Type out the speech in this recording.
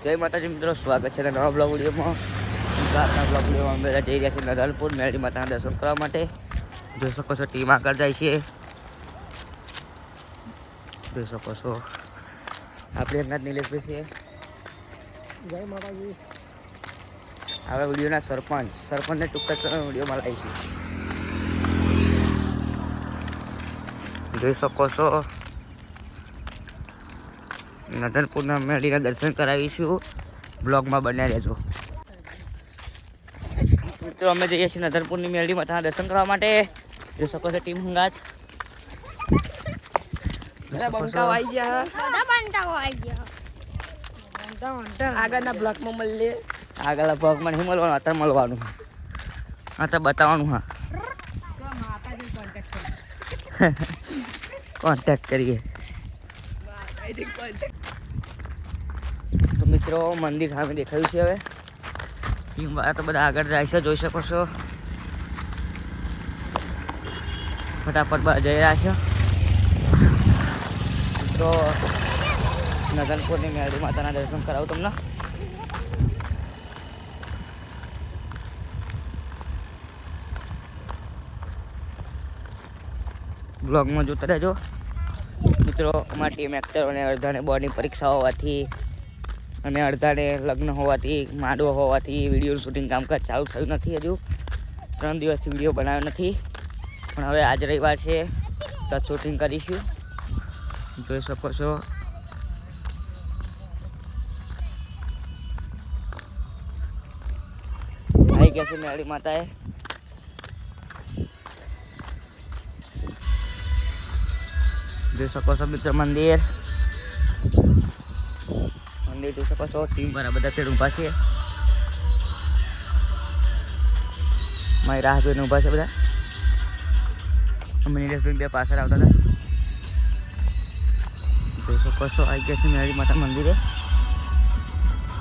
જય માતાજી મિત્રો, સ્વાગત છે નવા બ્લોગ વિડીયોમાં. આજના બ્લોગ વિડીયોમાં અમે જઈ રહ્યા છીએ નગલપુર મેળી માતાના દર્શન કરવા માટે. જોઈ શકો છો ટીમ આગળ જાય છે. જોઈ શકો છો આપણે એમના નિલેશભાઈ છે. જય માતાજી. હવે વિડીયોના સરપંચને ટૂંક જ વિડીયોમાં લાવીશું. જોઈ શકો છો નગલપુરના મેળીના દર્શન કરાવીશું. બ્લોગમાં બન્યા રહેજો મિત્રો. અમે જઈએ છીએ નગલપુરની મેળી માતાના દર્શન કરવા માટે. જોઈ શકો છો ટીમ હંગાત. આગળના બ્લોકમાં મળીએ. આગળના બ્લોગમાં નહીં મળવાનું, અત્યારે મળવાનું, અત્યારે બતાવવાનું. હા, કોન્ટેક્ટ કરીએ. તો મિત્રો મંદિર સામે દેખાયું છે. હવે ટીમ વાળા તો બધા આગળ જાય છે, જોઈ શકો છો. ફટાફટ બહાર જઈ રહ્યા છે. તો નગલપુરની મેળી માતાના દર્શન કરાવું તમને. બ્લોગમાં જોતા રહેજો મિત્રો. અમારી ટીમ એક્ટરોને અડધાને બોર્ડની પરીક્ષા હોવાથી અને અડધાને લગ્ન હોવાથી, માંડવો હોવાથી વિડીયો શૂટિંગ કામકાજ ચાલુ થયું નથી. હજુ 3 દિવસથી વિડીયો બનાવ્યો નથી, પણ હવે આજ રવિવાર છે તો શૂટિંગ કરીશું. જોઈ શકો છો આવી ગયા છે મેળી માતાએ. જોઈ શકો છો મિત્ર મંદિર જોઈ શકો છો. ટીમ વાળા બધા પેડ ઊભા છે. મારી રાહ જોઈને ઊભા છે બધા. અમે નિલેશભાઈ બે પાછળ આવતા હતા. જોઈ શકો છો આવી ગયા છે મેળી માતા મંદિરે.